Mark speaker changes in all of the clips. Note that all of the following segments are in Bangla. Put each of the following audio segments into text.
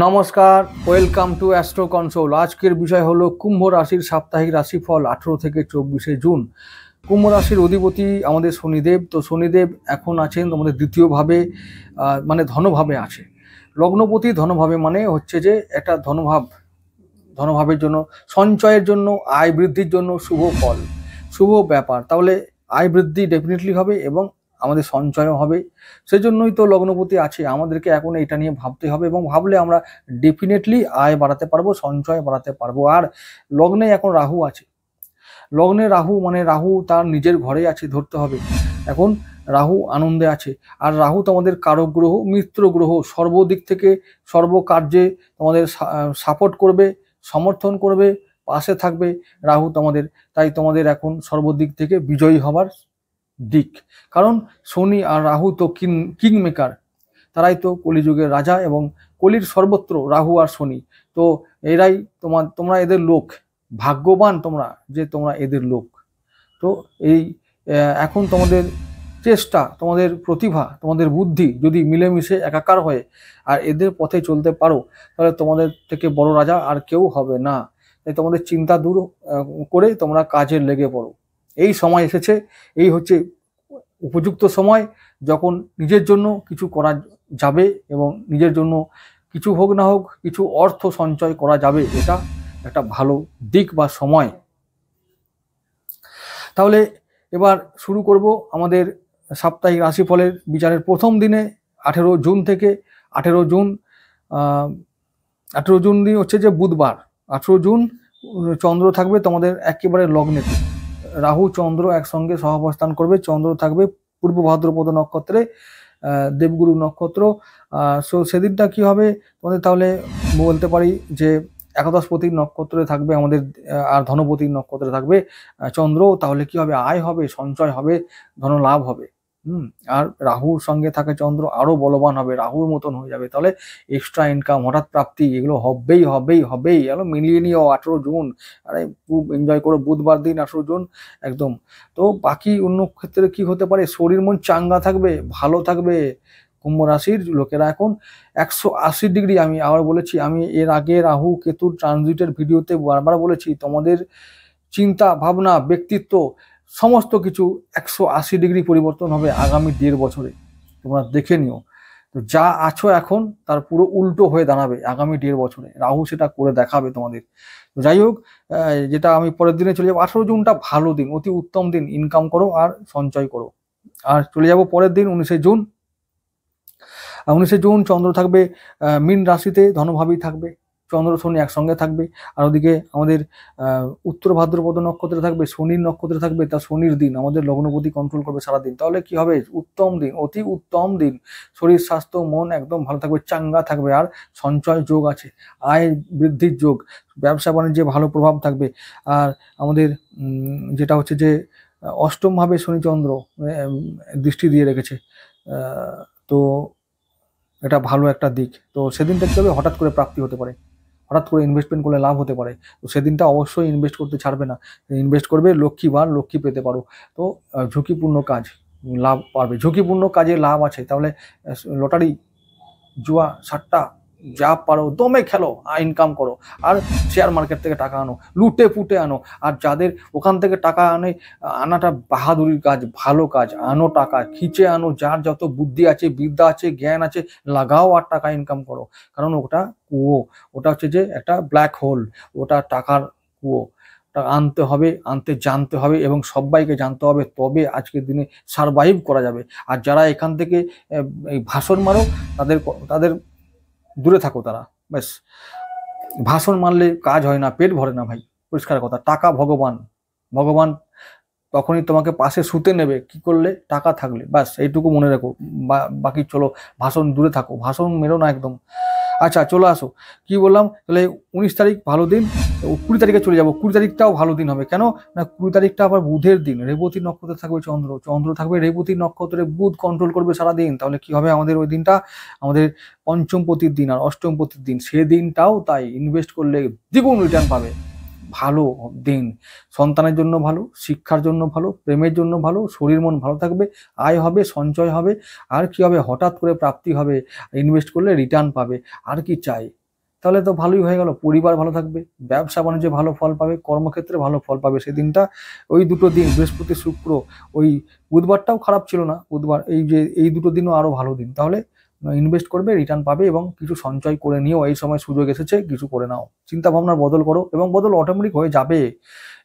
Speaker 1: নমস্কার, ওয়েলকাম টু অ্যাস্ট্রো কনসোল। আজকের বিষয় হলো কুম্ভ রাশির সাপ্তাহিক রাশিফল 18 থেকে 24 জুন। কুম্ভ রাশির অধিপতি আমাদের শনিদেব। তো শনিদেব এখন আছেন আমাদের দ্বিতীয়ভাবে, মানে ধনভাবে আছে। লগ্নপতি ধনভাবে মানে হচ্ছে যে একটা ধনভাবের জন্য, সঞ্চয়ের জন্য, আয় বৃদ্ধির জন্য শুভ ফল, শুভ ব্যাপার। তাহলে আয় বৃদ্ধি ডেফিনেটলি হবে এবং আমাদের সঞ্চয়ও হবে। সেজন্যই তো লগ্নপতি আছে। আমাদেরকে এখন এটা নিয়ে ভাবতে হবে এবং ভাবলে আমরা ডেফিনেটলি আয় বাড়াতে পারবো, সঞ্চয় বাড়াতে পারবো। আর লগ্নে এখন রাহু আছে। লগ্নে রাহু মানে রাহু তার নিজের ঘরে আছে, ধরতে হবে। এখন রাহু আনন্দে আছে। আর রাহু তোমাদের কারক গ্রহ, মিত্র গ্রহ, সর্বদিক থেকে সর্বকার্যে তোমাদের সাপোর্ট করবে, সমর্থন করবে, পাশে থাকবে রাহু তোমাদের। তাই তোমাদের এখন সর্বদিক থেকে বিজয়ী হবার দিক। কারণ শনি আর রাহু তো কিং মেকার, তারাই তো কলিযুগের রাজা এবং কলির সর্বত্র রাহু আর শনি। তো এরাই তোমরা এদের লোক, ভাগ্যবান তোমরা যে তোমরা এদের লোক। তো এই এখন তোমাদের চেষ্টা, তোমাদের প্রতিভা, তোমাদের বুদ্ধি যদি মিলেমিশে একাকার হয়ে আর এদের পথে চলতে পারো, তাহলে তোমাদের থেকে বড় রাজা আর কেউ হবে না। তাই তোমাদের চিন্তা দূর করে তোমরা কাজে লেগে পড়ো। এই সময় এসেছে, এই হচ্ছে উপযুক্ত সময় যখন নিজের জন্য কিছু করা যাবে এবং নিজের জন্য কিছু হোক না হোক কিছু অর্থ সঞ্চয় করা যাবে। এটা একটা ভালো দিক বা সময়। তাহলে এবার শুরু করব আমাদের সাপ্তাহিক রাশিফলের বিচারের প্রথম দিনে 18 জুন থেকে 18 জুন দিন হচ্ছে যে বুধবার। 18 জুন চন্দ্র থাকবে তোমাদের একেবারে লগ্নেতে। রাহু চন্দ্র একসঙ্গে সহাবস্থান করবে। চন্দ্র থাকবে পূর্ব ভাদ্রপদ নক্ষত্রে, দেবগুরু নক্ষত্র। সেদিনটা কি হবে তোমাদের, তাহলে বলতে পারি যে একাদশপতির নক্ষত্রে থাকবে আমাদের, আর ধনপতির নক্ষত্রে থাকবে চন্দ্র। তাহলে কি হবে, আয় হবে, সঞ্চয় হবে, ধন লাভ হবে। আর রাহুর সঙ্গে থাকে চন্দ্র, আরো বলবান হবে, রাহুর মতন হয়ে যাবে। তাহলে এক্সট্রা ইনকাম, হঠাৎ প্রাপ্তি, এগুলো হবেই। এগুলো মিলিয়ে নিও 18 জুন। আরে খুব এনজয় করো বুধবার দিন 18 জুন একদম। তো বাকি অন্য ক্ষেত্রে কি হতে পারে, শরীর মন চাঙ্গা থাকবে, ভালো থাকবে। কুম্ভ রাশির লোকেরা এখন 180 ডিগ্রি, আমি আবার বলেছি, আমি এর আগে রাহু কেতুর ট্রানজিটের ভিডিওতে বারবার বলেছি, তোমাদের চিন্তা ভাবনা, ব্যক্তিত্ব সমস্ত কিছু 180 ডিগ্রি পরিবর্তন হবে আগামী 1.5 বছরে। তোমরা দেখে নিও। তো যা আছো এখন তার পুরো উল্টো হয়ে দাঁড়াবে আগামী 1.5 বছরে। রাহু সেটা করে দেখাবে তোমাদের। তো যাই হোক, যেটা আমি পরের দিনে চলে যাবো। 18 জুনটা ভালো দিন, অতি উত্তম দিন, ইনকাম করো আর সঞ্চয় করো। আর চলে যাব পরের দিন 19 জুন। 19 জুন চন্দ্র থাকবে মীন রাশিতে, ধনভাবেই থাকবে। চন্দ্র শনি একসঙ্গে থাকবে। আর ওদিকে আমাদের উত্তর ভাদ্রপদ নক্ষত্রে থাকবে, শনির নক্ষত্রে থাকবে। তা শনির দিন আমাদের লগ্নপতি কন্ট্রোল করবে সারাদিন। তাহলে কি হবে, উত্তম দিন, অতি উত্তম দিন। শরীর স্বাস্থ্য মন একদম ভালো থাকবে, চাঙ্গা থাকবে। আর সঞ্চয় যোগ আছে, আয় বৃদ্ধির যোগ, ব্যবসা বাণিজ্যে ভালো প্রভাব থাকবে। আর আমাদের যেটা হচ্ছে যে অষ্টমভাবে শনিচন্দ্র দৃষ্টি দিয়ে রেখেছে, তো এটা ভালো একটা দিক। তো সেদিনটা কি হবে, হঠাৎ করে প্রাপ্তি হতে পারে, হঠাৎ করে ইনভেস্টমেন্ট করলে লাভ হতে পারে। তো সেদিনটা অবশ্যই ইনভেস্ট করতে ছাড়বে না, ইনভেস্ট করবে, লক্ষ্মী পেতে পারো। তো ঝুঁকিপূর্ণ কাজ, লাভ পাবে, ঝুঁকিপূর্ণ কাজে লাভ আছে। তাহলে লটারি, জুয়া, সাট্টা যা পারো দমে খেলো, ইনকাম করো। আর শেয়ার মার্কেট থেকে টাকা আনো, লুটে ফুটে আনো। আর যাদের ওখান থেকে টাকা আনাটা বাহাদুরির কাজ, ভালো কাজ। আনো টাকা, খিচে আনো, যার যত বুদ্ধি আছে, বিদ্যা আছে, জ্ঞান আছে, লাগাও আর টাকা ইনকাম করো। কারণ ওটা কুয়ো, ওটা হচ্ছে যে একটা ব্ল্যাক হোল, ওটা টাকার কুয়ো। আনতে হবে, আনতে জানতে হবে এবং সবাইকে জানতে হবে, তবে আজকের দিনে সারভাইভ করা যাবে। আর যারা এখান থেকে এই ভাষণ মারো, তাদের দূরে থাকো। তারা ব্যাস ভাষণ মারলে কাজ হয় না, পেট ভরে না ভাই, পরিষ্কার কথা। টাকা ভগবান তখনই তোমাকে পাশে শুতে নেবে কি করলে, টাকা থাকলে। ব্যাস এইটুকু মনে রাখো। বাকি চলো, ভাষণ দূরে থাকো, ভাষণ মেরো না একদম। আচ্ছা চলে আসো, কি বললাম, তাহলে 19 তারিখ ভালো দিন। 20 তারিখে চলে যাবো। 20 তারিখটাও ভালো দিন হবে। কেন না, 20 তারিখটা আবার বুধের দিন, রেবতী নক্ষত্রে থাকবে চন্দ্র থাকবে রেবতী নক্ষত্রে, বুধ কন্ট্রোল করবে সারাদিন। তাহলে কি হবে, আমাদের ওই দিনটা আমাদের পঞ্চমপতির দিন আর অষ্টমপতির দিন। সেদিনটাও তাই ইনভেস্ট করলে দ্বিগুণ রিটার্ন পাবে। ভালো দিন, সন্তানের জন্য ভালো, শিক্ষার জন্য ভালো, প্রেমের জন্য ভালো, শরীর মন ভালো থাকবে, আয় হবে, সঞ্চয় হবে। আর কি হবে, হঠাৎ করে প্রাপ্তি হবে, ইনভেস্ট করলে রিটার্ন পাবে। আর কি চাই, তাহলে তো ভালোই হয়ে গেল, পরিবার ভালো থাকবে, ব্যবসা বাণিজ্যে ভালো ফল পাবে, কর্মক্ষেত্রে ভালো ফল পাবে সেদিনটা। ওই দুটো দিন বৃহস্পতি শুক্র, ওই বুধবারটাও খারাপ ছিল না, বুধবার এই দুটো দিনও আরো ভালো দিন। তাহলে ইনভেস্ট করবে, রিটার্ন পাবে, এবং কিছু সঞ্চয় করে নিও, এই সময় সুযোগ এসেছে, কিছু করে নাও, চিন্তা ভাবনার বদল করো, এবং বদল অটোমেটিক হয়ে যাবে।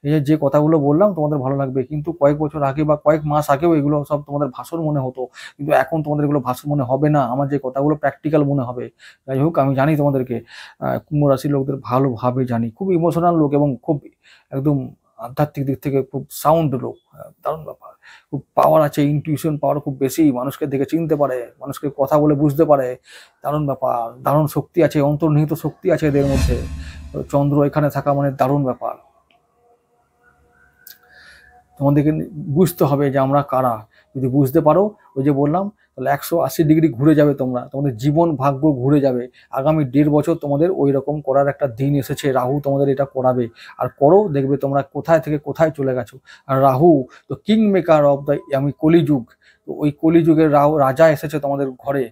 Speaker 1: এই যে কথাগুলো বললাম তোমাদের ভালো লাগবে, কিন্তু কয়েক বছর আগে বা কয়েক মাস আগেও এগুলো সব তোমাদের ভাষণ মনে হতো, কিন্তু এখন তোমাদের এগুলো ভাষণ মনে হবে না, আমার যে কথাগুলো প্র্যাকটিক্যাল মনে হবে। যাই হোক, আমি জানি তোমাদেরকে, কুম্ভ রাশির লোকদের ভালোভাবে জানি, খুব ইমোশনাল লোক এবং খুব একদম আধ্যাত্মিক দিক থেকে খুব সাউন্ড লোক, দারুণ ব্যাপার, খুব পাওয়ার আছে, ইনটিউশন পাওয়ার খুব বেশি, মানুষকে দেখে চিনতে পারে, মানুষকে কথা বলে বুঝতে পারে, দারুণ ব্যাপার, দারুণ শক্তি আছে, অন্তর্নিহিত শক্তি আছে এদের মধ্যে। চন্দ্র এখানে থাকা মানে দারুণ ব্যাপার। তোমাদেরকে বুঝতে হবে যে আমরা কারা, যদি বুঝতে পারো, ওই যে বললাম, তাহলে 180 ডিগ্রি ঘুরে যাবে, তোমাদের জীবন ভাগ্য ঘুরে যাবে। আগামী 1.5 বছর তোমাদের ওই রকম করার একটা দিন এসেছে, রাহু তোমাদের এটা করাবে, আর করো, দেখবে তোমরা কোথায় থেকে কোথায় চলে গেছো। আর রাহু তো কিং মেকার অফ দ্য, আমি কলিযুগ, তো ওই কলিযুগের রাজা এসেছে তোমাদের ঘরে,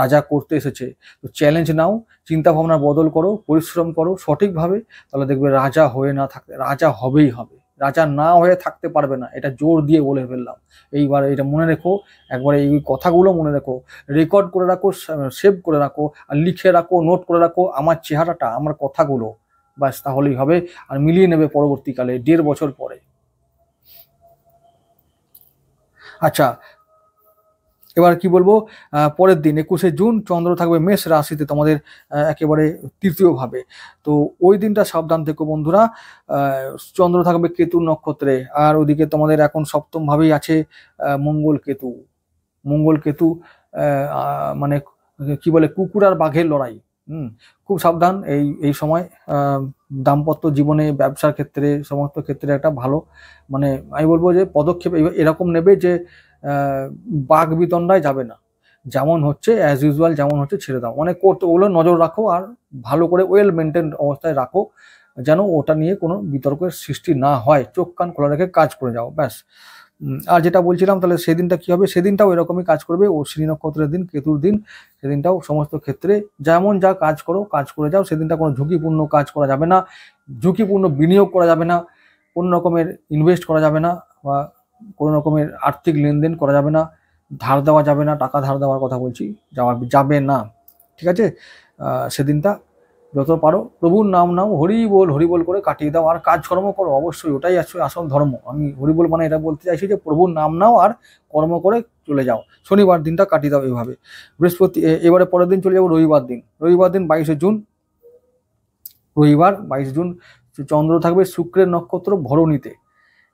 Speaker 1: রাজা করতে এসেছে। তো চ্যালেঞ্জ নাও, চিন্তা ভাবনা বদল করো, পরিশ্রম করো সঠিকভাবে, তাহলে দেখবে রাজা হয়ে না থাকতে, রাজা হবেই হবে, রাজা না হয়ে থাকতে পারবে না, এটা জোর দিয়ে বলে ফেললাম। এইবার এটা মনে রেখো, একবারে এই কথাগুলো মনে রেখো, রেকর্ড করে রাখো, সেভ করে রাখো, আর লিখে রাখো, নোট করে রাখো আমার চেহারাটা, আমার কথাগুলো, ব্যাস তাহলেই হবে। আর মিলিয়ে নেবে পরবর্তীকালে 1.5 বছর পরে। আচ্ছা, এবার কি বলবো, পরের দিন 21শে জুন চন্দ্র থাকবে মেষ রাশিতে তোমাদের একেবারে তৃতীয় ভাবে। তো ওই দিনটা সাবধান থেকো বন্ধুরা। চন্দ্র থাকবে কেতু নক্ষত্রে, আর ওদিকে তোমাদের এখন সপ্তম ভাবেই আছে মঙ্গল কেতু, মানে কি বলে, কুকুর আর বাঘের লড়াই। খুব সাবধান এই সময়, দাম্পত্য জীবনে, ব্যবসার ক্ষেত্রে, সমস্ত ক্ষেত্রে একটা ভালো, মানে আমি বলবো যে পদক্ষেপ এরকম নেবে যে বাঘ বিতণ্ডায় যাবে না, যেমন হচ্ছে অ্যাজ ইউজুয়াল যেমন হচ্ছে ছেড়ে দাও, মানে করতে ওগুলো নজর রাখো, আর ভালো করে ওয়েল মেনটেন অবস্থায় রাখো, যেন ওটা নিয়ে কোনো বিতর্কের সৃষ্টি না হয়, চোখ কান খোলা রেখে কাজ করে যাও, ব্যাস। আর যেটা বলছিলাম, তাহলে সেদিনটা কি হবে, সেদিনটাও এরকমই কাজ করবে, অশ্বিনী নক্ষত্রের দিন, কেতুর দিন, সেদিনটাও সমস্ত ক্ষেত্রে যেমন যা কাজ করো, কাজ করে যাও। সেদিনটা কোনো ঝুঁকিপূর্ণ কাজ করা যাবে না, ঝুঁকিপূর্ণ বিনিয়োগ করা যাবে না, কোনো রকমের ইনভেস্ট করা যাবে না, বা কোনো রকমের আর্থিক লেনদেন করা যাবে না, ধার দেওয়া যাবে না, টাকা ধার দেওয়ার কথা বলছি, যাবে না, ঠিক আছে। সেদিনটা যত পারো প্রভুর নাম নাও, হরিবোল করে কাটিয়ে দাও, আর কাজকর্ম করো, অবশ্যই ওটাই আসল ধর্ম। আমি হরিবোল মানে এটা বলতে চাইছি যে প্রভুর নাম নাও আর কর্ম করে চলে যাও, শনিবার দিনটা কাটিয়ে দাও এইভাবে। বৃহস্পতি, এবারে পরের দিন চলে যাবো রবিবার দিন। 22শে জুন, রবিবার 22 জুন চন্দ্র থাকবে শুক্রের নক্ষত্র ভরণীতে।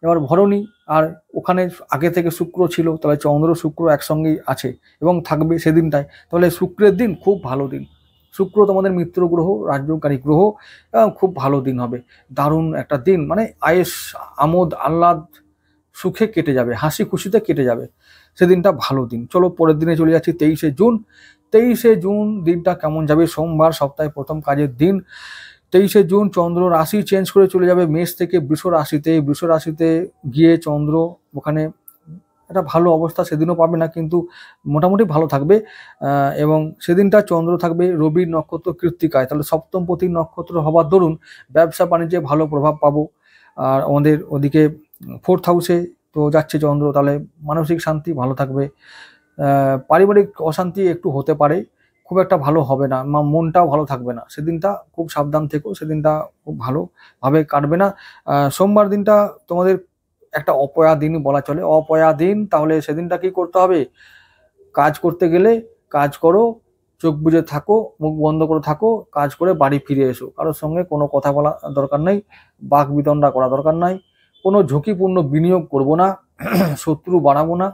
Speaker 1: এবার ভরণী, আর ওখানে আগে থেকে শুক্র ছিল, তাহলে চন্দ্র শুক্র একসঙ্গেই আছে এবং থাকবে সেদিনটায়, তাহলে শুক্রের দিন খুব ভালো দিন। শুক্র তোমাদের মিত্র গ্রহ, রাজ্যকারী গ্রহ, খুব ভালো দিন হবে, দারুণ একটা দিন, মানে আয়েস, আমোদ, আহ্লাদ, সুখে কেটে যাবে, হাসি খুশিতে কেটে যাবে, সেদিনটা ভালো দিন। চলো পরের দিনে চলে যাচ্ছি 23শে জুন। 23শে জুন দিনটা কেমন যাবে, সোমবার, সপ্তাহে প্রথম কাজের দিন। 23শে জুন চন্দ্র রাশি চেঞ্জ করে চলে যাবে মেষ থেকে বৃষ রাশিতে। বৃষ রাশিতে গিয়ে চন্দ্র ওখানে একটা ভালো অবস্থা সেদিনও পাবে না, কিন্তু মোটামুটি ভালো থাকবে, এবং সেদিনটা চন্দ্র থাকবে রবির নক্ষত্র কৃত্তিকায়, তাহলে সপ্তমপতি নক্ষত্র হবার দরুন ব্যবসা বাণিজ্যে ভালো প্রভাব পাবো। আর আমাদের ওদিকে 4th হাউসে তো যাচ্ছে চন্দ্র, তাহলে মানসিক শান্তি ভালো থাকবে, পারিবারিক অশান্তি একটু হতে পারে, খুব একটা ভালো হবে না, মনটাও ভালো থাকবে না, সেদিনটা খুব সাবধান থেকো, সেদিনটা খুব ভালোভাবে কাটবে না। সোমবার দিনটা তোমাদের একটা অপয়া দিন বলা চলে, অপয়া দিন। তাহলে সেদিনটা কি করতে হবে, কাজ করতে গেলে কাজ করো, চোখ বুজে থাকো, মুখ বন্ধ করে থাকো, কাজ করে বাড়ি ফিরে এসো, কারোর সঙ্গে কোনো কথা বলা দরকার নেই, বাক বিতণ্ডা করা দরকার নাই, কোনো ঝুঁকিপূর্ণ বিনিয়োগ করব না, শত্রু বাড়াবো না,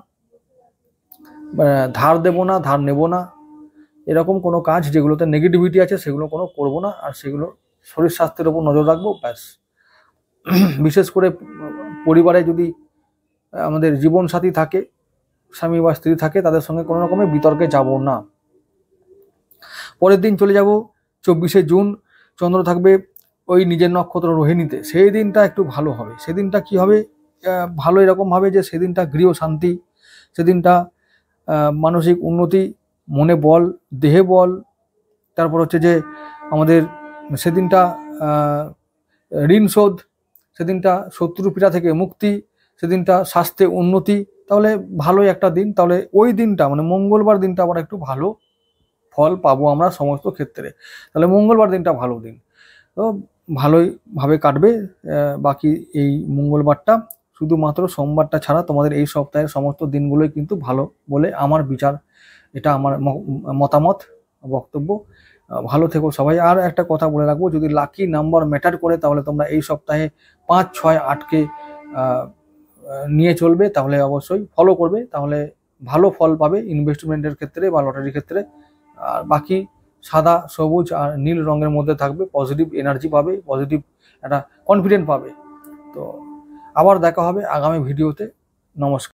Speaker 1: ধার দেবো না, ধার নেব না, এরকম কোনো কাজ যেগুলোতে নেগেটিভিটি আছে সেগুলো কোনো করবো না, আর সেগুলো শরীর স্বাস্থ্যের উপর নজর রাখবো, ব্যাস। বিশেষ করে পরিবারে যদি আমাদের জীবনসাথী থাকে, স্বামী বা স্ত্রী থাকে, তাদের সঙ্গে কোনো রকমের বিতর্কে যাব না। পরের দিন চলে যাব 24শে জুন, চন্দ্র থাকবে ওই নিজের নক্ষত্র রোহিণীতে, সেই দিনটা একটু ভালো হবে। সেদিনটা কি হবে, ভালো এরকম ভাবে যে সেদিনটা গৃহ শান্তি, সেদিনটা মানসিক উন্নতি, মনে বল, দেহে বল, তারপর হচ্ছে যে আমাদের সেদিনটা ঋণ শোধ, সেদিনটা শত্রু পীড়া থেকে মুক্তি, সেদিনটা স্বাস্থ্যে উন্নতি। তাহলে ভালোই একটা দিন। তাহলে ওই দিনটা মানে মঙ্গলবার দিনটা আবার একটু ভালো ফল পাবো আমরা সমস্ত ক্ষেত্রে। তাহলে মঙ্গলবার দিনটা ভালো দিন, তো ভালোই ভাবে কাটবে। বাকি এই মঙ্গলবারটা, শুধুমাত্র সোমবারটা ছাড়া তোমাদের এই সপ্তাহের সমস্ত দিনগুলোই কিন্তু ভালো বলে আমার বিচার। এটা আমার মতামত, বক্তব্য। ভালো থেকো সবাই। আর একটা কথা বলে রাখবো, যদি লাকি নাম্বার ম্যাটার করে তাহলে তোমরা এই সপ্তাহে 5, 6, 8কে নিয়ে চলবে, তাহলে অবশ্যই ফলো করবে, তাহলে ভালো ফল পাবে ইনভেস্টমেন্টের ক্ষেত্রে বা লটারির ক্ষেত্রে। আর বাকি সাদা, সবুজ আর নীল রঙের মধ্যে থাকবে, পজিটিভ এনার্জি পাবে, পজিটিভ একটা কনফিডেন্ট পাবে। তো আবার দেখা হবে আগামী ভিডিওতে। নমস্কার।